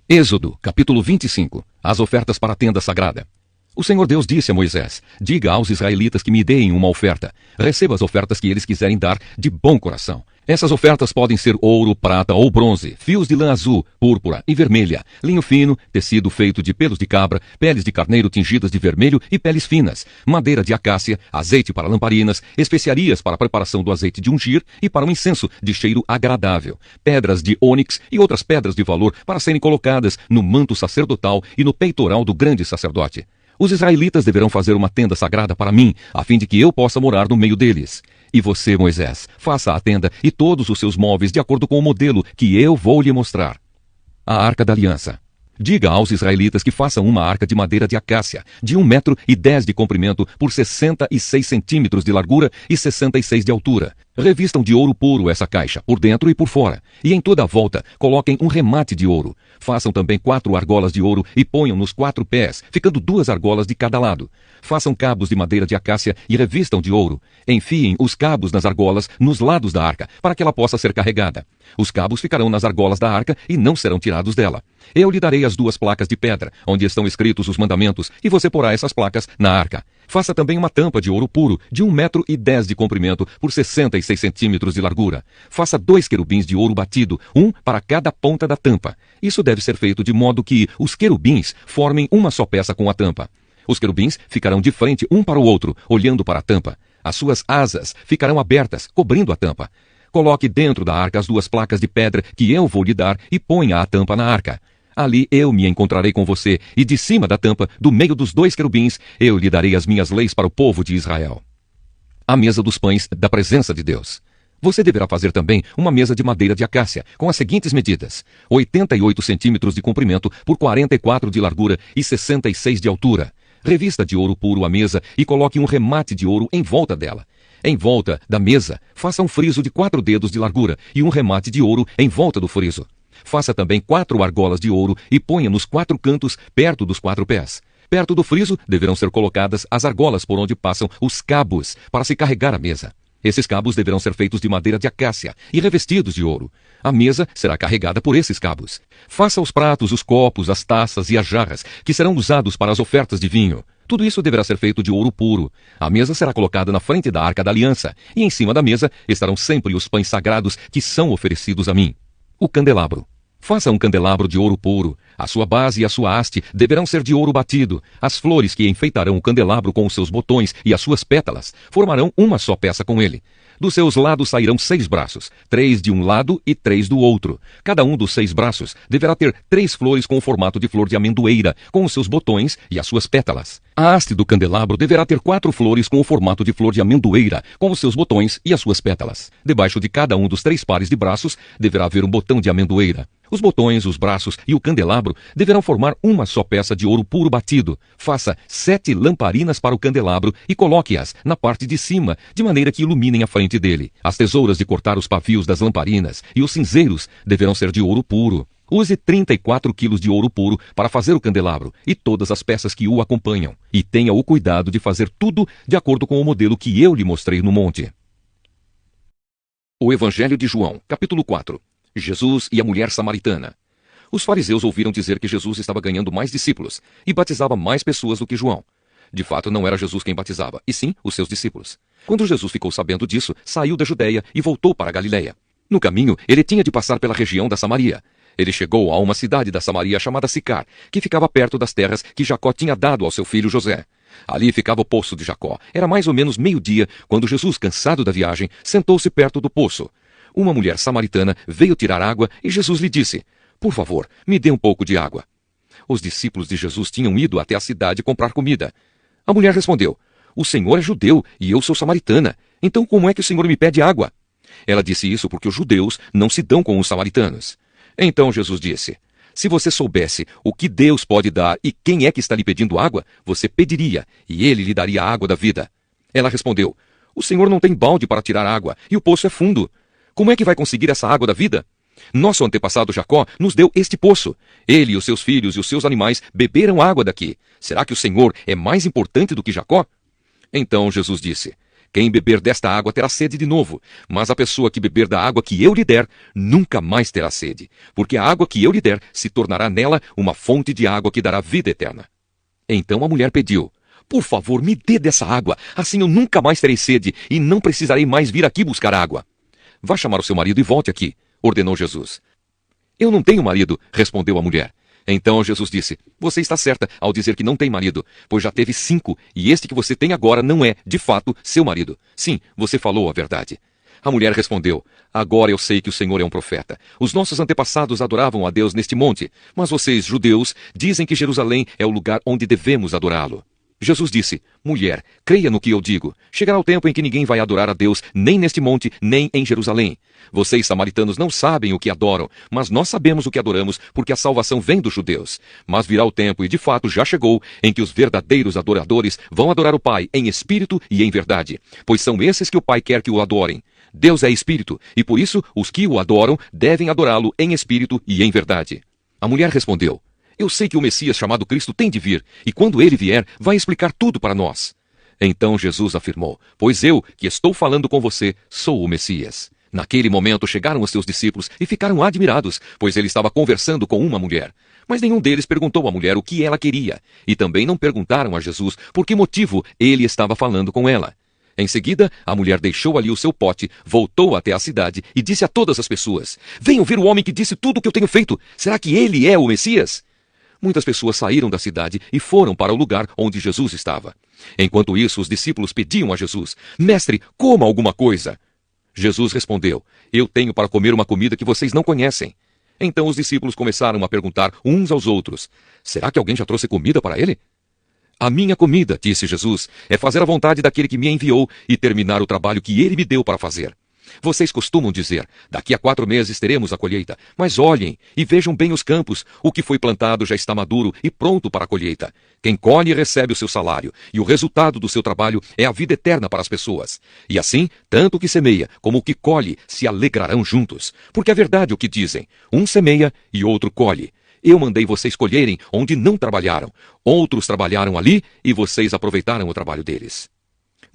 Êxodo, capítulo 25. As ofertas para a tenda sagrada. O Senhor Deus disse a Moisés: diga aos israelitas que me deem uma oferta. Receba as ofertas que eles quiserem dar de bom coração. Essas ofertas podem ser ouro, prata ou bronze, fios de lã azul, púrpura e vermelha, linho fino, tecido feito de pelos de cabra, peles de carneiro tingidas de vermelho e peles finas, madeira de acácia, azeite para lamparinas, especiarias para a preparação do azeite de ungir e para um incenso de cheiro agradável, pedras de ônix e outras pedras de valor para serem colocadas no manto sacerdotal e no peitoral do grande sacerdote. Os israelitas deverão fazer uma tenda sagrada para mim, a fim de que eu possa morar no meio deles. E você, Moisés, faça a tenda e todos os seus móveis de acordo com o modelo que eu vou lhe mostrar. A Arca da Aliança. Diga aos israelitas que façam uma arca de madeira de acácia, de 1,10 metro de comprimento por 66 centímetros de largura e 66 de altura. Revistam de ouro puro essa caixa, por dentro e por fora, e em toda a volta coloquem um remate de ouro. Façam também 4 argolas de ouro e ponham nos 4 pés, ficando 2 argolas de cada lado. Façam cabos de madeira de acácia e revistam de ouro. Enfiem os cabos nas argolas nos lados da arca, para que ela possa ser carregada. Os cabos ficarão nas argolas da arca e não serão tirados dela. Eu lhe darei as 2 placas de pedra, onde estão escritos os mandamentos, e você porá essas placas na arca. Faça também uma tampa de ouro puro, de 1,10 metro de comprimento por 66 centímetros de largura. Faça 2 querubins de ouro batido, um para cada ponta da tampa. Isso deve ser feito de modo que os querubins formem uma só peça com a tampa. Os querubins ficarão de frente um para o outro, olhando para a tampa. As suas asas ficarão abertas, cobrindo a tampa. Coloque dentro da arca as 2 placas de pedra que eu vou lhe dar e ponha a tampa na arca. Ali eu me encontrarei com você, e de cima da tampa, do meio dos 2 querubins, eu lhe darei as minhas leis para o povo de Israel. A mesa dos pães da presença de Deus. Você deverá fazer também uma mesa de madeira de acácia, com as seguintes medidas: 88 centímetros de comprimento por 44 de largura e 66 de altura. Revista de ouro puro a mesa e coloque um remate de ouro em volta dela. Em volta da mesa, faça um friso de 4 dedos de largura e um remate de ouro em volta do friso. Faça também 4 argolas de ouro e ponha nos 4 cantos, perto dos 4 pés. Perto do friso deverão ser colocadas as argolas por onde passam os cabos para se carregar a mesa. Esses cabos deverão ser feitos de madeira de acácia e revestidos de ouro. A mesa será carregada por esses cabos. Faça os pratos, os copos, as taças e as jarras, que serão usados para as ofertas de vinho. Tudo isso deverá ser feito de ouro puro. A mesa será colocada na frente da Arca da Aliança, e em cima da mesa estarão sempre os pães sagrados que são oferecidos a mim. O candelabro. Faça um candelabro de ouro puro. A sua base e a sua haste deverão ser de ouro batido. As flores que enfeitarão o candelabro com os seus botões e as suas pétalas formarão uma só peça com ele. Dos seus lados sairão 6 braços, 3 de um lado e 3 do outro. Cada um dos 6 braços deverá ter 3 flores com o formato de flor de amendoeira, com os seus botões e as suas pétalas. A haste do candelabro deverá ter 4 flores com o formato de flor de amendoeira, com os seus botões e as suas pétalas. Debaixo de cada um dos 3 pares de braços deverá haver um botão de amendoeira. Os botões, os braços e o candelabro deverão formar uma só peça de ouro puro batido. Faça 7 lamparinas para o candelabro e coloque-as na parte de cima, de maneira que iluminem a frente dele. As tesouras de cortar os pavios das lamparinas e os cinzeiros deverão ser de ouro puro. Use 34 quilos de ouro puro para fazer o candelabro e todas as peças que o acompanham. E tenha o cuidado de fazer tudo de acordo com o modelo que eu lhe mostrei no monte. O Evangelho de João, capítulo 4. Jesus e a mulher samaritana. Os fariseus ouviram dizer que Jesus estava ganhando mais discípulos e batizava mais pessoas do que João. De fato, não era Jesus quem batizava, e sim os seus discípulos. Quando Jesus ficou sabendo disso, saiu da Judeia e voltou para a Galiléia. No caminho, ele tinha de passar pela região da Samaria. Ele chegou a uma cidade da Samaria chamada Sicar, que ficava perto das terras que Jacó tinha dado ao seu filho José. Ali ficava o poço de Jacó. Era mais ou menos meio-dia, quando Jesus, cansado da viagem, sentou-se perto do poço. Uma mulher samaritana veio tirar água e Jesus lhe disse: "Por favor, me dê um pouco de água." Os discípulos de Jesus tinham ido até a cidade comprar comida. A mulher respondeu: "O Senhor é judeu e eu sou samaritana. Então como é que o Senhor me pede água?" Ela disse isso porque os judeus não se dão com os samaritanos. Então Jesus disse: "Se você soubesse o que Deus pode dar e quem é que está lhe pedindo água, você pediria, e ele lhe daria a água da vida." Ela respondeu: "O Senhor não tem balde para tirar água, e o poço é fundo. Como é que vai conseguir essa água da vida? Nosso antepassado Jacó nos deu este poço. Ele e os seus filhos e os seus animais beberam água daqui. Será que o Senhor é mais importante do que Jacó?" Então Jesus disse: Quem beber desta água terá sede de novo, mas a pessoa que beber da água que eu lhe der, nunca mais terá sede, porque a água que eu lhe der se tornará nela uma fonte de água que dará vida eterna. Então a mulher pediu: por favor, me dê dessa água, assim eu nunca mais terei sede e não precisarei mais vir aqui buscar água. Vá chamar o seu marido e volte aqui, ordenou Jesus. Eu não tenho marido, respondeu a mulher. Então Jesus disse: você está certa ao dizer que não tem marido, pois já teve 5, e este que você tem agora não é, de fato, seu marido. Sim, você falou a verdade. A mulher respondeu: agora eu sei que o Senhor é um profeta. Os nossos antepassados adoravam a Deus neste monte, mas vocês, judeus, dizem que Jerusalém é o lugar onde devemos adorá-lo. Jesus disse: mulher, creia no que eu digo. Chegará o tempo em que ninguém vai adorar a Deus, nem neste monte, nem em Jerusalém. Vocês, samaritanos, não sabem o que adoram, mas nós sabemos o que adoramos, porque a salvação vem dos judeus. Mas virá o tempo, e de fato já chegou, em que os verdadeiros adoradores vão adorar o Pai em espírito e em verdade, pois são esses que o Pai quer que o adorem. Deus é espírito, e por isso os que o adoram devem adorá-lo em espírito e em verdade. A mulher respondeu: eu sei que o Messias chamado Cristo tem de vir, e quando ele vier, vai explicar tudo para nós. Então Jesus afirmou: pois eu, que estou falando com você, sou o Messias. Naquele momento chegaram os seus discípulos e ficaram admirados, pois ele estava conversando com uma mulher. Mas nenhum deles perguntou à mulher o que ela queria, e também não perguntaram a Jesus por que motivo ele estava falando com ela. Em seguida, a mulher deixou ali o seu pote, voltou até a cidade e disse a todas as pessoas: venham ver o homem que disse tudo o que eu tenho feito. Será que ele é o Messias? Muitas pessoas saíram da cidade e foram para o lugar onde Jesus estava. Enquanto isso, os discípulos pediam a Jesus: mestre, coma alguma coisa. Jesus respondeu: eu tenho para comer uma comida que vocês não conhecem. Então os discípulos começaram a perguntar uns aos outros: será que alguém já trouxe comida para ele? A minha comida, disse Jesus, é fazer a vontade daquele que me enviou e terminar o trabalho que ele me deu para fazer. Vocês costumam dizer: daqui a 4 meses teremos a colheita. Mas olhem e vejam bem os campos. O que foi plantado já está maduro e pronto para a colheita. Quem colhe recebe o seu salário, e o resultado do seu trabalho é a vida eterna para as pessoas. E assim, tanto o que semeia como o que colhe se alegrarão juntos. Porque é verdade o que dizem: um semeia e outro colhe. Eu mandei vocês colherem onde não trabalharam. Outros trabalharam ali e vocês aproveitaram o trabalho deles.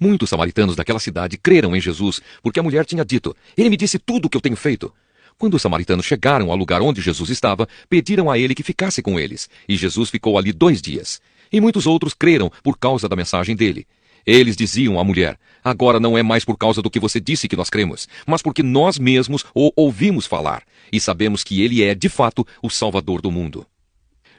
Muitos samaritanos daquela cidade creram em Jesus, porque a mulher tinha dito: ele me disse tudo o que eu tenho feito. Quando os samaritanos chegaram ao lugar onde Jesus estava, pediram a ele que ficasse com eles, e Jesus ficou ali 2 dias. E muitos outros creram por causa da mensagem dele. Eles diziam à mulher: agora não é mais por causa do que você disse que nós cremos, mas porque nós mesmos o ouvimos falar, e sabemos que ele é, de fato, o Salvador do mundo.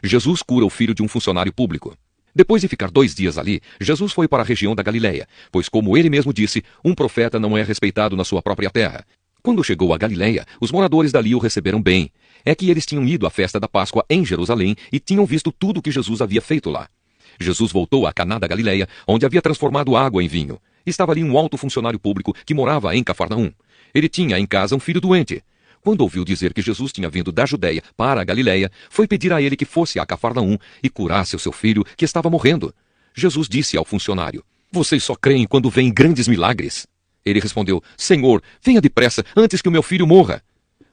Jesus cura o filho de um funcionário público. Depois de ficar 2 dias ali, Jesus foi para a região da Galileia, pois, como ele mesmo disse, um profeta não é respeitado na sua própria terra. Quando chegou a Galileia, os moradores dali o receberam bem. É que eles tinham ido à festa da Páscoa em Jerusalém e tinham visto tudo o que Jesus havia feito lá. Jesus voltou a Caná da Galileia, onde havia transformado água em vinho. Estava ali um alto funcionário público que morava em Cafarnaum. Ele tinha em casa um filho doente. Quando ouviu dizer que Jesus tinha vindo da Judéia para a Galileia, foi pedir a ele que fosse a Cafarnaum e curasse o seu filho, que estava morrendo. Jesus disse ao funcionário: vocês só creem quando veem grandes milagres. Ele respondeu: Senhor, venha depressa, antes que o meu filho morra.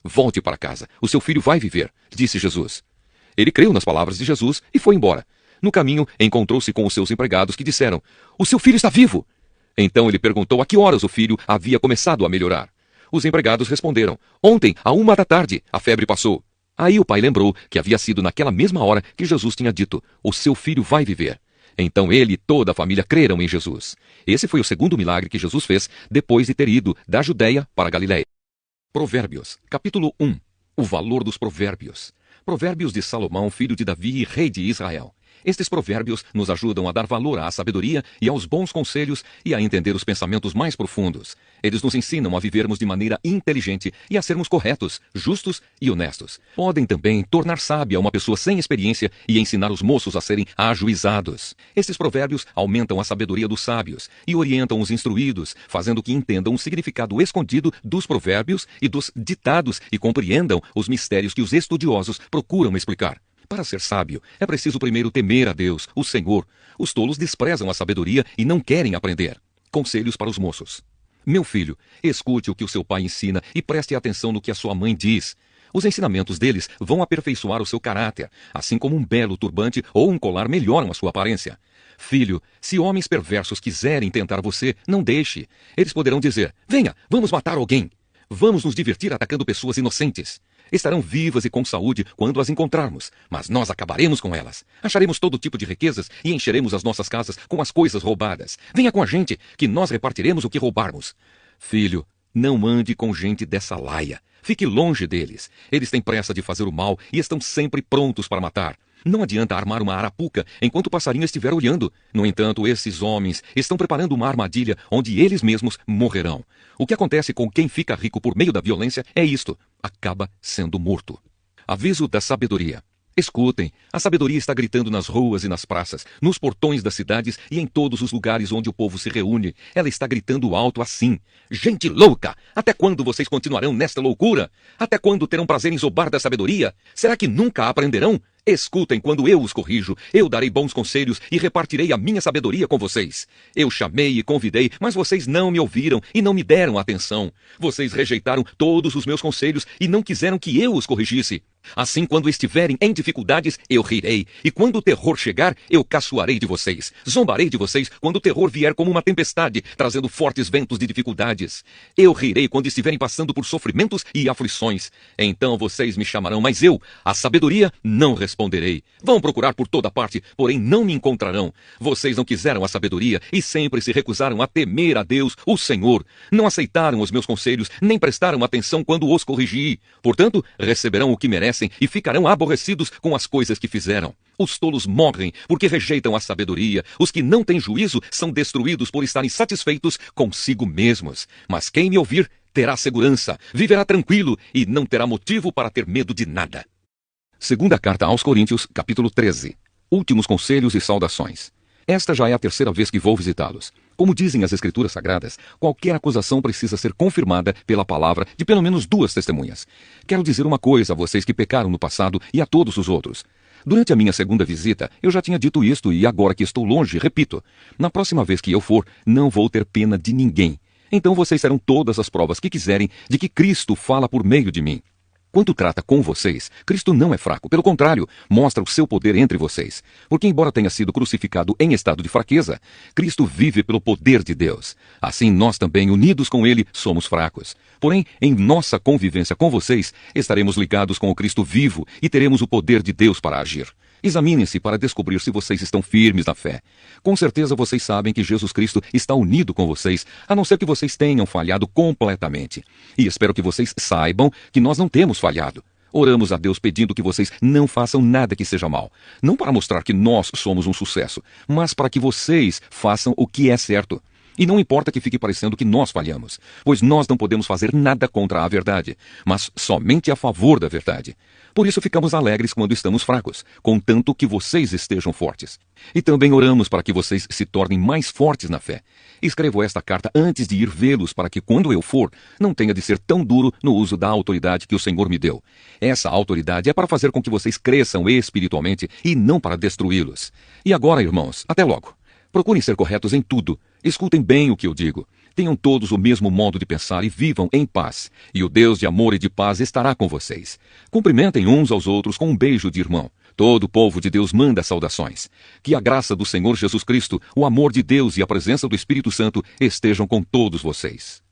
Volte para casa, o seu filho vai viver, disse Jesus. Ele creu nas palavras de Jesus e foi embora. No caminho, encontrou-se com os seus empregados que disseram: o seu filho está vivo. Então ele perguntou a que horas o filho havia começado a melhorar. Os empregados responderam: ontem, à 1 da tarde, a febre passou. Aí o pai lembrou que havia sido naquela mesma hora que Jesus tinha dito: o seu filho vai viver. Então ele e toda a família creram em Jesus. Esse foi o segundo milagre que Jesus fez depois de ter ido da Judéia para a Galileia. Provérbios, capítulo 1. O valor dos provérbios. Provérbios de Salomão, filho de Davi e rei de Israel. Estes provérbios nos ajudam a dar valor à sabedoria e aos bons conselhos e a entender os pensamentos mais profundos. Eles nos ensinam a vivermos de maneira inteligente e a sermos corretos, justos e honestos. Podem também tornar sábia uma pessoa sem experiência e ensinar os moços a serem ajuizados. Estes provérbios aumentam a sabedoria dos sábios e orientam os instruídos, fazendo que entendam o significado escondido dos provérbios e dos ditados e compreendam os mistérios que os estudiosos procuram explicar. Para ser sábio, é preciso primeiro temer a Deus, o Senhor. Os tolos desprezam a sabedoria e não querem aprender. Conselhos para os moços. Meu filho, escute o que o seu pai ensina e preste atenção no que a sua mãe diz. Os ensinamentos deles vão aperfeiçoar o seu caráter, assim como um belo turbante ou um colar melhoram a sua aparência. Filho, se homens perversos quiserem tentar você, não deixe. Eles poderão dizer: venha, vamos matar alguém. Vamos nos divertir atacando pessoas inocentes. Estarão vivas e com saúde quando as encontrarmos, mas nós acabaremos com elas. Acharemos todo tipo de riquezas e encheremos as nossas casas com as coisas roubadas. Venha com a gente, que nós repartiremos o que roubarmos. Filho, não ande com gente dessa laia. Fique longe deles. Eles têm pressa de fazer o mal e estão sempre prontos para matar. Não adianta armar uma arapuca enquanto o passarinho estiver olhando. No entanto, esses homens estão preparando uma armadilha onde eles mesmos morrerão. O que acontece com quem fica rico por meio da violência é isto: acaba sendo morto. Aviso da sabedoria. Escutem, a sabedoria está gritando nas ruas e nas praças, nos portões das cidades e em todos os lugares onde o povo se reúne. Ela está gritando alto assim: gente louca! Até quando vocês continuarão nesta loucura? Até quando terão prazer em zombar da sabedoria? Será que nunca aprenderão? Escutem quando eu os corrijo, eu darei bons conselhos e repartirei a minha sabedoria com vocês. Eu chamei e convidei, mas vocês não me ouviram e não me deram atenção. Vocês rejeitaram todos os meus conselhos e não quiseram que eu os corrigisse. Assim, quando estiverem em dificuldades, eu rirei, e quando o terror chegar, eu caçoarei de vocês. Zombarei de vocês quando o terror vier como uma tempestade, trazendo fortes ventos de dificuldades. Eu rirei quando estiverem passando por sofrimentos e aflições. Então vocês me chamarão, mas eu, a sabedoria, não responderei. Vão procurar por toda parte, porém não me encontrarão. Vocês não quiseram a sabedoria e sempre se recusaram a temer a Deus, o Senhor. Não aceitaram os meus conselhos, nem prestaram atenção quando os corrigi. Portanto, receberão o que merecem e ficarão aborrecidos com as coisas que fizeram. Os tolos morrem porque rejeitam a sabedoria. Os que não têm juízo são destruídos por estarem satisfeitos consigo mesmos. Mas quem me ouvir terá segurança, viverá tranquilo e não terá motivo para ter medo de nada. Segunda carta aos Coríntios, capítulo 13. Últimos conselhos e saudações. Esta já é a terceira vez que vou visitá-los. Como dizem as Escrituras Sagradas, qualquer acusação precisa ser confirmada pela palavra de pelo menos 2 testemunhas. Quero dizer uma coisa a vocês que pecaram no passado e a todos os outros. Durante a minha segunda visita, eu já tinha dito isto e agora que estou longe, repito. Na próxima vez que eu for, não vou ter pena de ninguém. Então vocês terão todas as provas que quiserem de que Cristo fala por meio de mim. Quando trata com vocês, Cristo não é fraco. Pelo contrário, mostra o seu poder entre vocês. Porque embora tenha sido crucificado em estado de fraqueza, Cristo vive pelo poder de Deus. Assim nós também, unidos com Ele, somos fracos. Porém, em nossa convivência com vocês, estaremos ligados com o Cristo vivo e teremos o poder de Deus para agir. Examinem-se para descobrir se vocês estão firmes na fé. Com certeza vocês sabem que Jesus Cristo está unido com vocês, a não ser que vocês tenham falhado completamente. E espero que vocês saibam que nós não temos falhado. Oramos a Deus pedindo que vocês não façam nada que seja mal. Não para mostrar que nós somos um sucesso, mas para que vocês façam o que é certo. E não importa que fique parecendo que nós falhamos, pois nós não podemos fazer nada contra a verdade, mas somente a favor da verdade. Por isso ficamos alegres quando estamos fracos, contanto que vocês estejam fortes. E também oramos para que vocês se tornem mais fortes na fé. Escrevo esta carta antes de ir vê-los para que, quando eu for, não tenha de ser tão duro no uso da autoridade que o Senhor me deu. Essa autoridade é para fazer com que vocês cresçam espiritualmente e não para destruí-los. E agora, irmãos, até logo. Procurem ser corretos em tudo. Escutem bem o que eu digo. Tenham todos o mesmo modo de pensar e vivam em paz. E o Deus de amor e de paz estará com vocês. Cumprimentem uns aos outros com um beijo de irmão. Todo o povo de Deus manda saudações. Que a graça do Senhor Jesus Cristo, o amor de Deus e a presença do Espírito Santo estejam com todos vocês.